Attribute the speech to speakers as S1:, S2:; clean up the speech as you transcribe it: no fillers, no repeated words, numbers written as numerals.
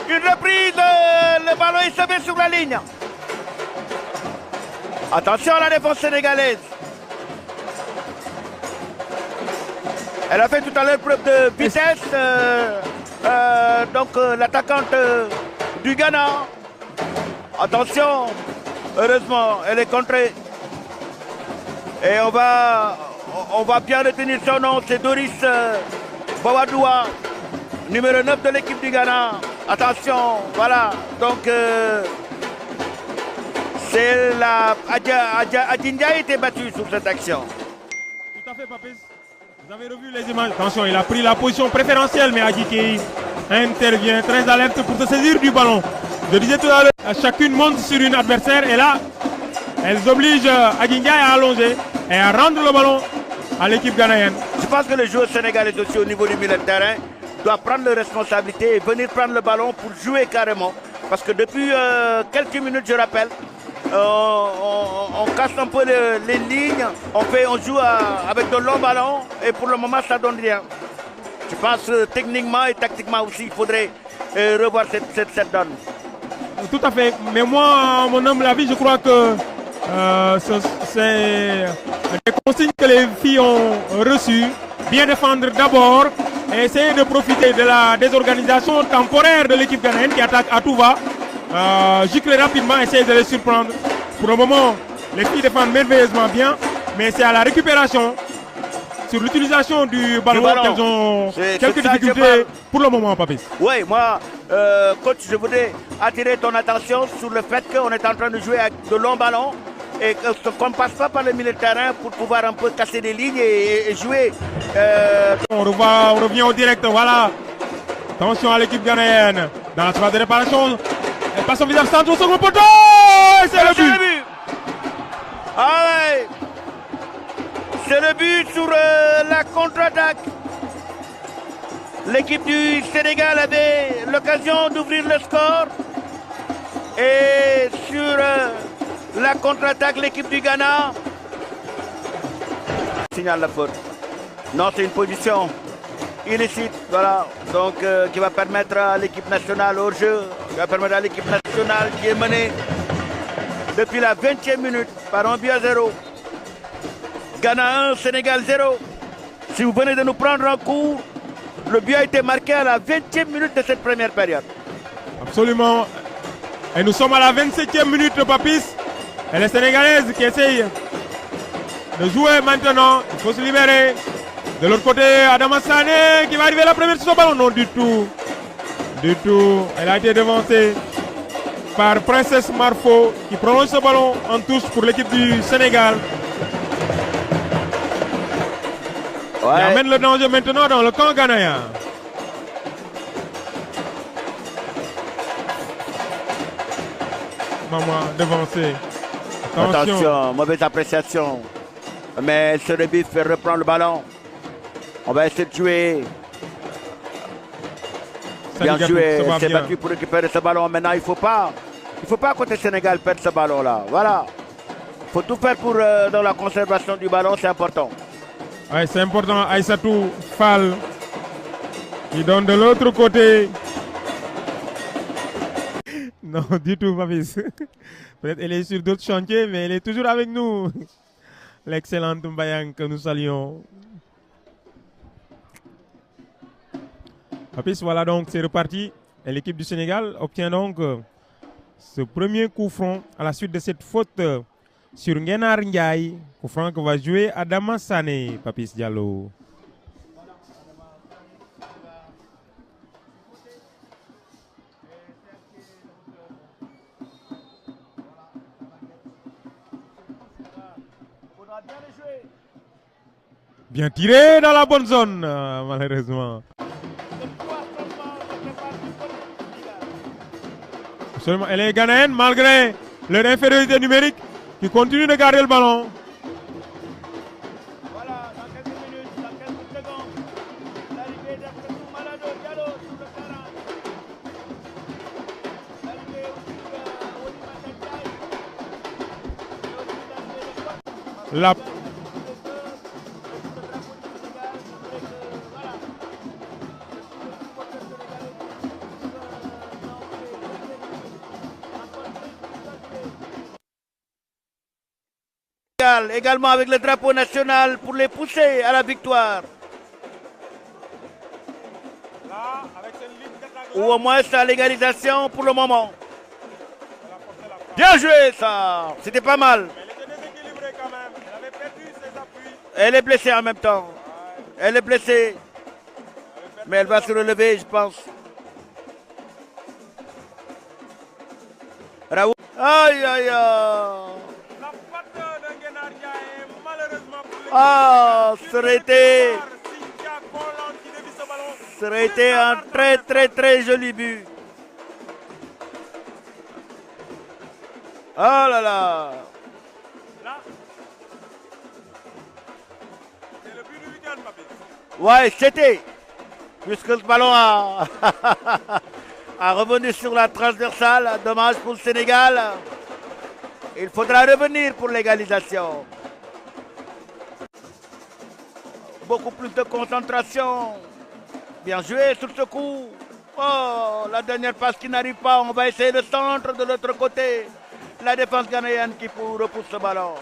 S1: Une reprise, le ballon est sauvé sur la ligne. Attention à la défense sénégalaise. Elle a fait tout à l'heure preuve de vitesse. L'attaquante du Ghana. Attention. Heureusement, elle est contrée. Et on va bien retenir son nom. C'est Doris Bawadoua, numéro 9 de l'équipe du Ghana. Attention, voilà. Donc, c'est la Adindia a été battue sur cette action.
S2: Tout à fait, Papis. Vous avez revu les images. Attention, il a pris la position préférentielle, mais Adjiki intervient très alerte pour se saisir du ballon. Je disais tout à l'heure, chacune monte sur une adversaire et là, elles obligent Adindia à allonger et à rendre le ballon à l'équipe ghanéenne.
S1: Je pense que les joueurs sénégalais aussi au niveau du milieu de terrain doivent prendre leurs responsabilités et venir prendre le ballon pour jouer carrément. Parce que depuis quelques minutes, je rappelle, on casse un peu les lignes, on joue avec de longs ballons et pour le moment ça donne rien. Je pense techniquement et tactiquement aussi il faudrait revoir cette donne.
S2: Tout à fait, mais moi, à mon humble avis, je crois que c'est des consignes que les filles ont reçues. Bien défendre d'abord et essayer de profiter de la désorganisation temporaire de l'équipe ghanéenne qui attaque à tout va. Gicler rapidement, essayer de les surprendre. Pour le moment, les filles défendent merveilleusement bien, mais c'est à la récupération, sur l'utilisation du ballon qu'elles ont quelques difficultés pour le moment, Papis.
S1: Oui, moi, coach, je voudrais attirer ton attention sur le fait qu'on est en train de jouer avec de longs ballons et qu'on ne passe pas par le milieu de terrain pour pouvoir un peu casser des lignes et jouer.
S2: On revient au direct, voilà. Attention à l'équipe ghanéenne. Dans la phase de réparation, elle passe au visage centre au second poteau. Et c'est le but.
S1: Ah ouais. C'est le but sur la contre-attaque. L'équipe du Sénégal avait l'occasion d'ouvrir le score. Et sur la contre-attaque, l'équipe du Ghana signale la faute. Non, c'est une position illicite, voilà. Donc, qui va permettre à l'équipe nationale au jeu, qui va permettre à l'équipe nationale qui est menée depuis la 20e minute par 1-0. Ghana 1, Sénégal 0. Si vous venez de nous prendre en cours, le but a été marqué à la 20e minute de cette première période.
S2: Absolument. Et nous sommes à la 27e minute, Papis. Et les Sénégalaises qui essayent de jouer maintenant. Il faut se libérer. De l'autre côté, Adama Sané qui va arriver la première sur son ballon. Non, du tout. Du tout. Elle a été devancée par Princesse Marfo qui prolonge ce ballon en touche pour l'équipe du Sénégal.
S1: Ouais.
S2: Et amène le danger maintenant dans le camp ghanéen. Maman devancé.
S1: Attention, mauvaise appréciation. Mais ce rebif fait reprendre le ballon. On va essayer de jouer. Bien joué, c'est battu pour récupérer ce ballon. Maintenant, il ne faut pas côté Sénégal perdre ce ballon-là. Voilà. Il faut tout faire pour dans la conservation du ballon, c'est important.
S2: Oui, c'est important. Aïssatou Fall qui donne de l'autre côté. Non, du tout, Papis. Peut-être elle est sur d'autres chantiers, mais elle est toujours avec nous. L'excellente Mbayang que nous saluons. Papis, voilà donc, c'est reparti. Et l'équipe du Sénégal obtient donc ce premier coup franc à la suite de cette faute sur Ngenar Ndiaye. Coup franc que va jouer Adama Sané, Papis Diallo. Bien tiré dans la bonne zone, malheureusement. Absolument. Elle est ghanéenne malgré leur infériorité numérique qui continue de garder le ballon.
S1: Voilà, dans quelques minutes, dans quelques secondes, l'arrivée d'Abdou Malado Diallo sur le terrain. L'arrivée aussi de
S2: La
S1: Sénégal, également avec le drapeau national pour les pousser à la victoire.
S2: Là, avec cette ligne d'attaque
S1: Ou au moins à l'égalisation pour le moment. Bien joué ça, c'était pas mal.
S2: elle était déséquilibrée quand même. Elle avait perdu ses appuis.
S1: Elle est blessée en même temps. Elle est blessée. Mais elle va se relever, je pense. Raoult. Aïe, aïe, aïe.
S2: La patte de Nguénar Ndiaye, malheureusement pour l'équipe
S1: Ah, ça aurait été,
S2: Cynthia Colland qui dévie ce ballon.
S1: ça aurait été un très, très, très joli but. Oh là là.
S2: Là, c'est le but du week-end, Papi.
S1: Ouais, c'était. Puisque le ballon a, a revenu sur la transversale. Dommage pour le Sénégal. Il faudra revenir pour l'égalisation. Beaucoup plus de concentration. Bien joué sur ce coup. Oh, la dernière passe qui n'arrive pas. On va essayer le centre de l'autre côté. La défense ghanéenne qui repousse ce ballon.